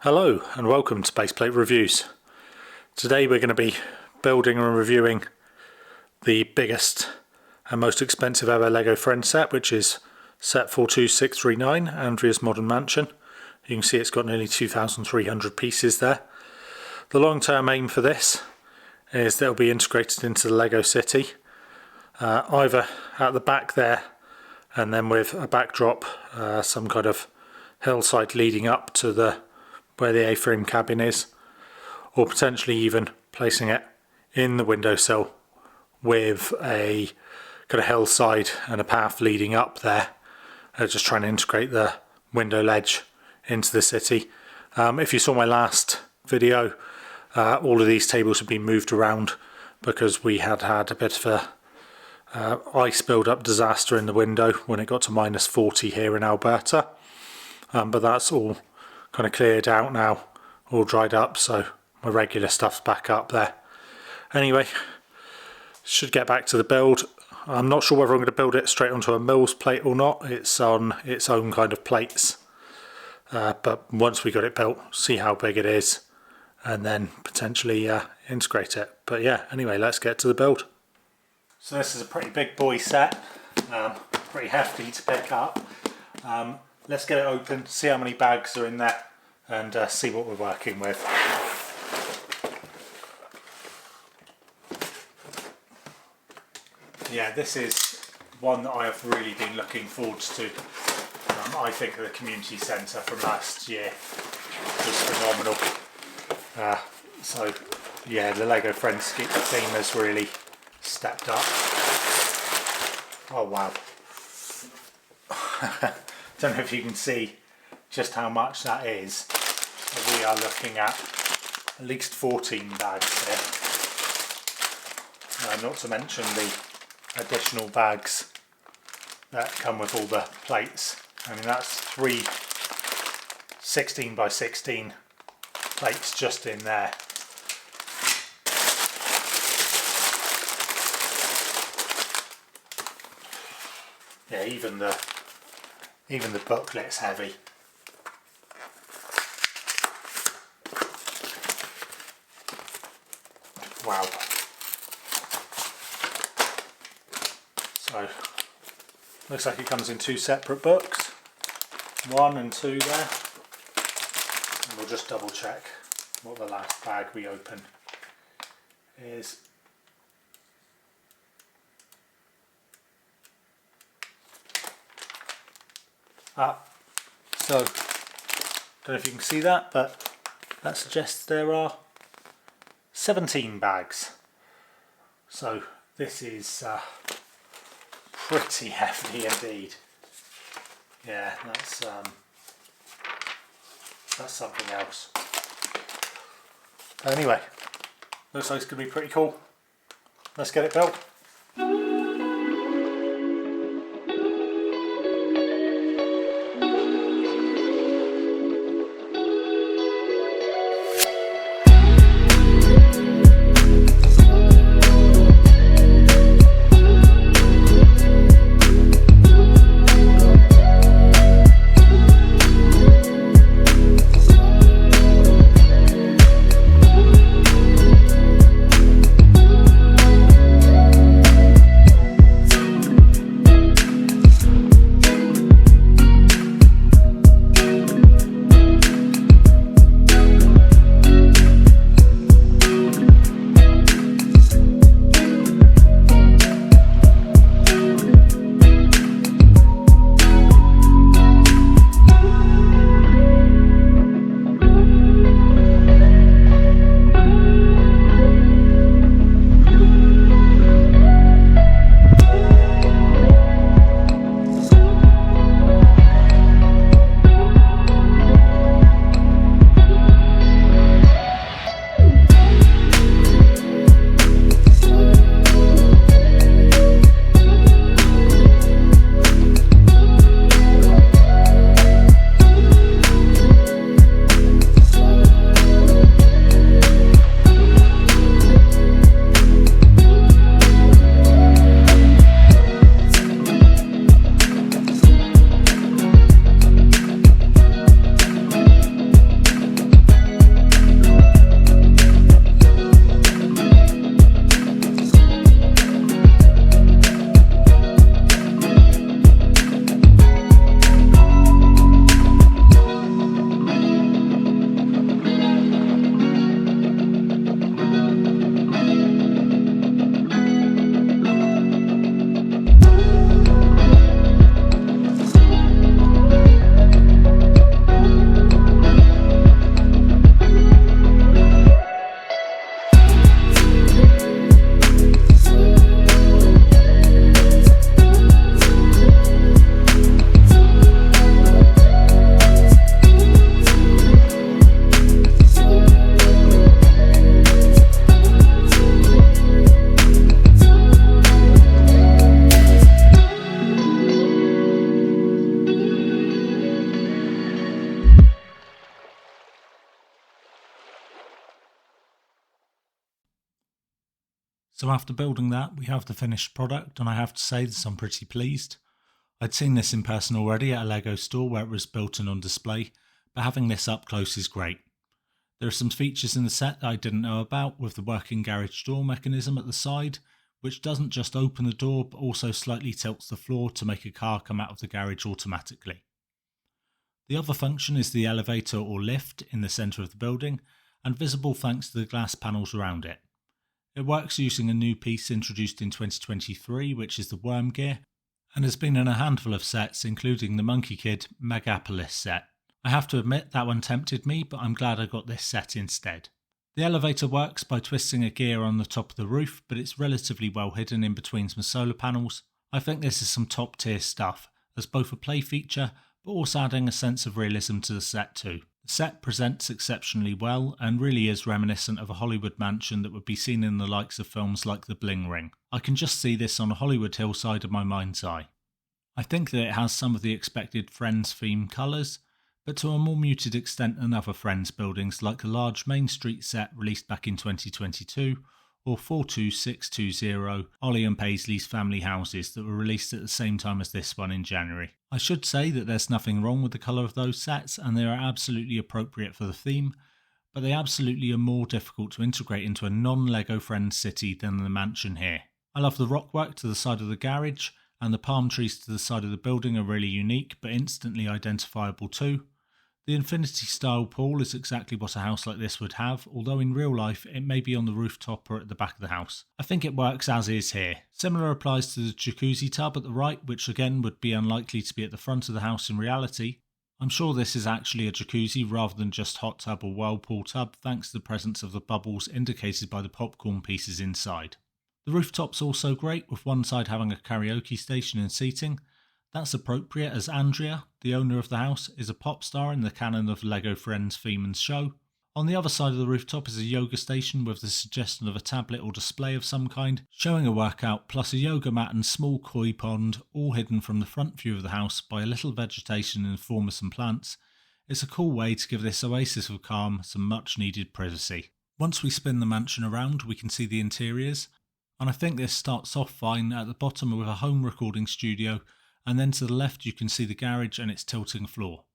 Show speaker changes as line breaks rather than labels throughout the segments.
Hello and welcome to Baseplate Reviews. Today we're going to be building and reviewing the biggest and most expensive ever LEGO Friends set, which is set 42639, Andrea's Modern Mansion. You can see it's got nearly 2,300 pieces there. The long-term aim for this is that it'll be integrated into the LEGO City, either at the back there and then with a backdrop, some kind of hillside leading up to where the A-frame cabin is, or potentially even placing it in the windowsill with a kind of hillside and a path leading up there, just trying to integrate the window ledge into the city. If you saw my last video, all of these tables have been moved around because we had a bit of a ice build-up disaster in the window when it got to -40 here in Alberta, but that's all kind of cleared out now, all dried up, so my regular stuff's back up there. Anyway, should get back to the build. I'm not sure whether I'm going to build it straight onto a Mills plate or not. It's on its own kind of plates, but once we got it built, see how big it is and then potentially integrate it. But yeah, anyway, let's get to the build. So this is a pretty big boy set, pretty hefty to pick up. Let's get it open, see how many bags are in there, and see what we're working with. Yeah, this is one that I have really been looking forward to. I think the community centre from last year was phenomenal. So yeah, the LEGO Friends theme has really stepped up. Oh wow. Don't know if you can see just how much that is. We are looking at least 14 bags here. Not to mention the additional bags that come with all the plates. I mean, that's 3 16 by 16 plates just in there. Yeah, even the booklet's heavy. Wow. So, looks like it comes in 2 separate books. 1 and 2 there. And we'll just double check what the last bag we open is. So, don't know if you can see that, but that suggests there are 17 bags. So this is pretty hefty indeed. Yeah, that's something else. Anyway, looks like it's going to be pretty cool. Let's get it built. So after building that, we have the finished product, and I have to say that I'm pretty pleased. I'd seen this in person already at a LEGO store where it was built and on display, but having this up close is great. There are some features in the set that I didn't know about, with the working garage door mechanism at the side, which doesn't just open the door but also slightly tilts the floor to make a car come out of the garage automatically. The other function is the elevator or lift in the centre of the building, and visible thanks to the glass panels around it. It works using a new piece introduced in 2023, which is the worm gear, and has been in a handful of sets, including the Monkey Kid Megapolis set. I have to admit that one tempted me, but I'm glad I got this set instead. The elevator works by twisting a gear on the top of the roof, but it's relatively well hidden in between some solar panels. I think this is some top tier stuff, as both a play feature, but also adding a sense of realism to the set too. The set presents exceptionally well and really is reminiscent of a Hollywood mansion that would be seen in the likes of films like The Bling Ring. I can just see this on a Hollywood hillside in my mind's eye. I think that it has some of the expected Friends theme colours, but to a more muted extent than other Friends buildings like the large Main Street set released back in 2022, or 42620 Ollie and Paisley's family houses that were released at the same time as this one in January. I should say that there's nothing wrong with the colour of those sets and they are absolutely appropriate for the theme, but they absolutely are more difficult to integrate into a non-LEGO Friends city than the mansion here. I love the rockwork to the side of the garage, and the palm trees to the side of the building are really unique but instantly identifiable too. The infinity style pool is exactly what a house like this would have, although in real life it may be on the rooftop or at the back of the house. I think it works as is here. Similar applies to the jacuzzi tub at the right, which again would be unlikely to be at the front of the house in reality. I'm sure this is actually a jacuzzi rather than just hot tub or whirlpool tub, thanks to the presence of the bubbles indicated by the popcorn pieces inside. The rooftop's also great, with one side having a karaoke station and seating. That's appropriate as Andrea, the owner of the house, is a pop star in the canon of LEGO Friends theme and show. On the other side of the rooftop is a yoga station with the suggestion of a tablet or display of some kind, showing a workout, plus a yoga mat and small koi pond, all hidden from the front view of the house by a little vegetation in the form of some plants. It's a cool way to give this oasis of calm some much needed privacy. Once we spin the mansion around, we can see the interiors, and I think this starts off fine at the bottom with a home recording studio, and then to the left you can see the garage and its tilting floor.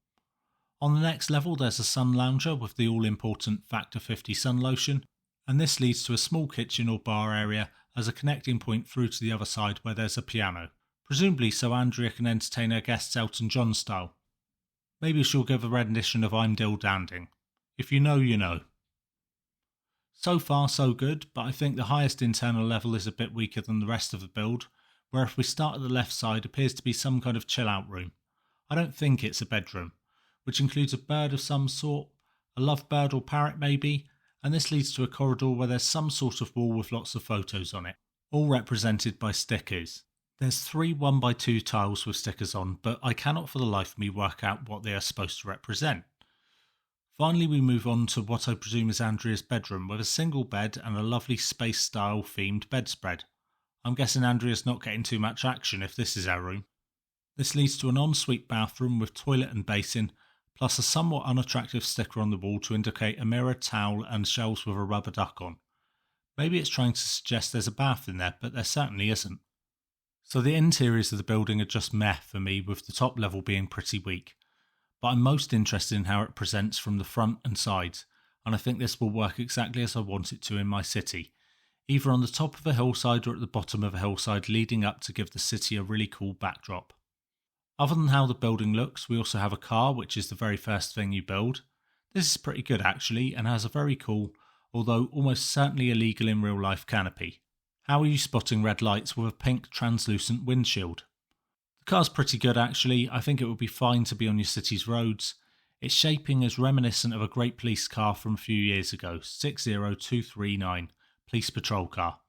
On the next level there's a sun lounger with the all-important Factor 50 sun lotion, and this leads to a small kitchen or bar area as a connecting point through to the other side where there's a piano, presumably so Andrea can entertain her guests Elton John style. Maybe she'll give a rendition of I'm Dill Danding. If you know, you know. So far so good, but I think the highest internal level is a bit weaker than the rest of the build, where if we start at the left side appears to be some kind of chill out room. I don't think it's a bedroom, which includes a bird of some sort, a lovebird or parrot maybe, and this leads to a corridor where there's some sort of wall with lots of photos on it, all represented by stickers. There's 3 1x2 tiles with stickers on, but I cannot for the life of me work out what they are supposed to represent. Finally we move on to what I presume is Andrea's bedroom, with a single bed and a lovely space style themed bedspread. I'm guessing Andrea's not getting too much action if this is our room. This leads to an ensuite bathroom with toilet and basin, plus a somewhat unattractive sticker on the wall to indicate a mirror, towel and shelves with a rubber duck on. Maybe it's trying to suggest there's a bath in there, but there certainly isn't. So the interiors of the building are just meh for me, with the top level being pretty weak. But I'm most interested in how it presents from the front and sides, and I think this will work exactly as I want it to in my city, either on the top of a hillside or at the bottom of a hillside leading up to give the city a really cool backdrop. Other than how the building looks, we also have a car, which is the very first thing you build. This is pretty good actually, and has a very cool, although almost certainly illegal in real life canopy. How are you spotting red lights with a pink translucent windshield? The car's pretty good actually. I think it would be fine to be on your city's roads. Its shaping is reminiscent of a great police car from a few years ago, 60239. Police patrol car.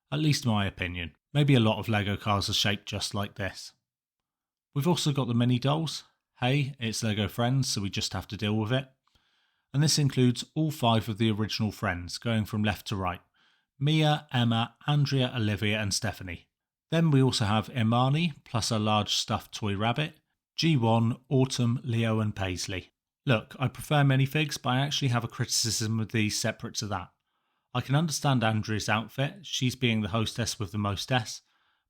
At least my opinion. Maybe a lot of LEGO cars are shaped just like this. We've also got the mini dolls. Hey, it's LEGO Friends, so we just have to deal with it. And this includes all 5 of the original Friends, going from left to right. Mia, Emma, Andrea, Olivia and Stephanie. Then we also have Imani, plus a large stuffed toy rabbit, G1, Autumn, Leo and Paisley. Look, I prefer minifigs, but I actually have a criticism of these separate to that.
I can understand Andrea's outfit, she's being the hostess with the mostess,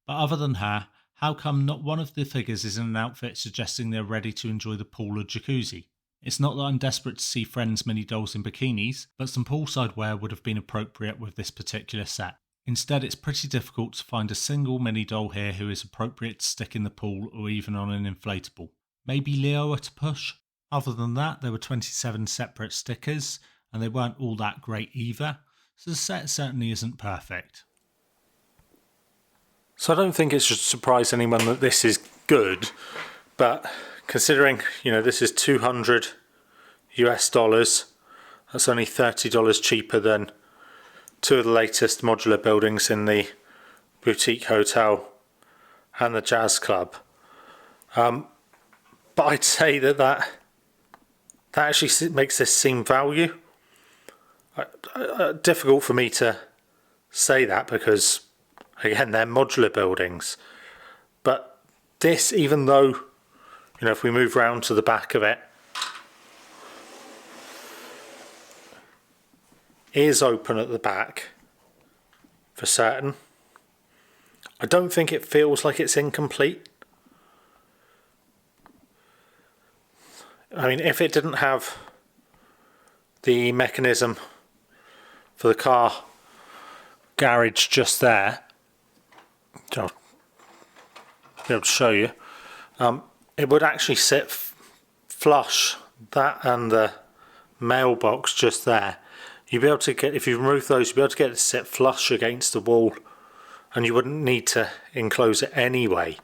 but other than her, how come not one of the figures is in an outfit suggesting they're ready to enjoy the pool or jacuzzi? It's not that I'm desperate to see Friends mini dolls in bikinis, but some poolside wear would have been appropriate with this particular set. Instead, it's pretty difficult to find a single mini doll here who is appropriate to stick in the pool or even on an inflatable. Maybe Leo at a push? Other than that, there were 27 separate stickers, and they weren't all that great either, so the set certainly isn't perfect.
So I don't think it should surprise anyone that this is good, but considering, this is $200 US, that's only $30 cheaper than two of the latest modular buildings in the boutique hotel and the jazz club. But I'd say that actually makes this seem value. Difficult for me to say that because, again, they're modular buildings. But this, even though, if we move round to the back of it, is open at the back for certain. I don't think it feels like it's incomplete. I mean, if it didn't have the mechanism for the car garage just there, I'll be able to show you, it would actually sit flush, that and the mailbox just there. You'd be able to get, if you remove those, you'd be able to get it to sit flush against the wall, and you wouldn't need to enclose it anyway.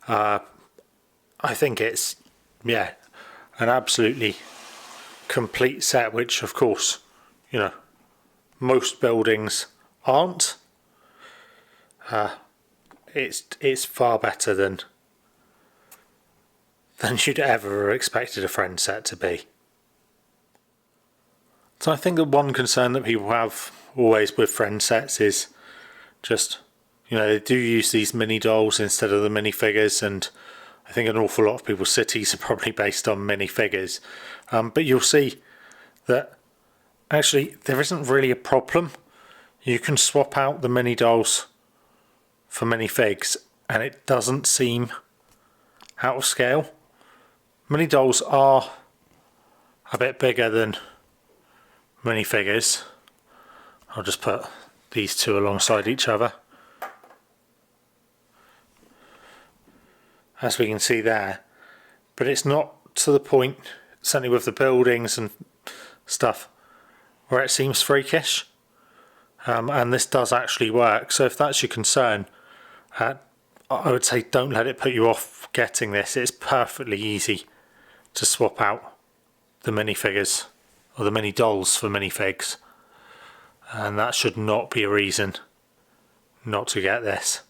I think it's, an absolutely complete set, which of course, most buildings aren't. It's far better than you'd ever expected a Friends set to be. So I think that one concern that people have always with Friends sets is just, they do use these mini dolls instead of the minifigures, and I think an awful lot of people's cities are probably based on minifigures. But you'll see that actually there isn't really a problem. You can swap out the mini dolls for minifigs and it doesn't seem out of scale. Mini dolls are a bit bigger than minifigures. I'll just put these two alongside each other. As we can see there, but it's not to the point, certainly with the buildings and stuff, where it seems freakish. And this does actually work. So if that's your concern, I would say don't let it put you off getting this. It's perfectly easy to swap out the minifigures or the mini dolls for minifigs, and that should not be a reason not to get this.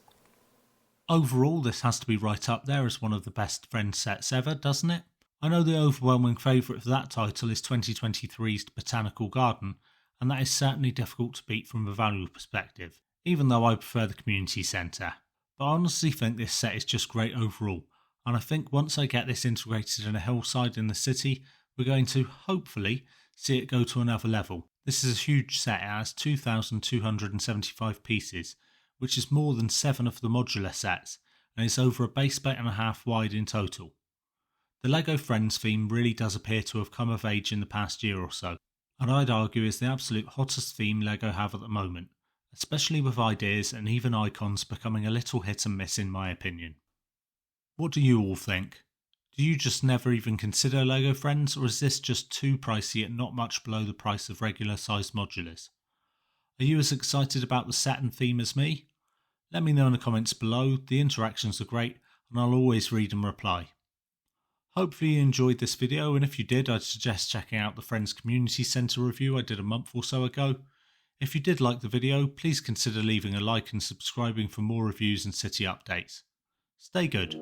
Overall, this has to be right up there as one of the best Friends sets ever, doesn't it? I know the overwhelming favourite for that title is 2023's Botanical Garden, and that is certainly difficult to beat from a value perspective, even though I prefer the community centre. But I honestly think this set is just great overall, and I think once I get this integrated in a hillside in the city, we're going to, hopefully, see it go to another level. This is a huge set, it has 2,275 pieces, which is more than 7 of the modular sets, and is over a base 8.5 wide in total. The LEGO Friends theme really does appear to have come of age in the past year or so, and I'd argue is the absolute hottest theme LEGO have at the moment, especially with ideas and even icons becoming a little hit and miss in my opinion. What do you all think? Do you just never even consider LEGO Friends, or is this just too pricey at not much below the price of regular sized modulars? Are you as excited about the set and theme as me? Let me know in the comments below, the interactions are great and I'll always read and reply. Hopefully you enjoyed this video, and if you did, I'd suggest checking out the Friends Community Centre review I did a month or so ago. If you did like the video, please consider leaving a like and subscribing for more reviews and city updates. Stay good.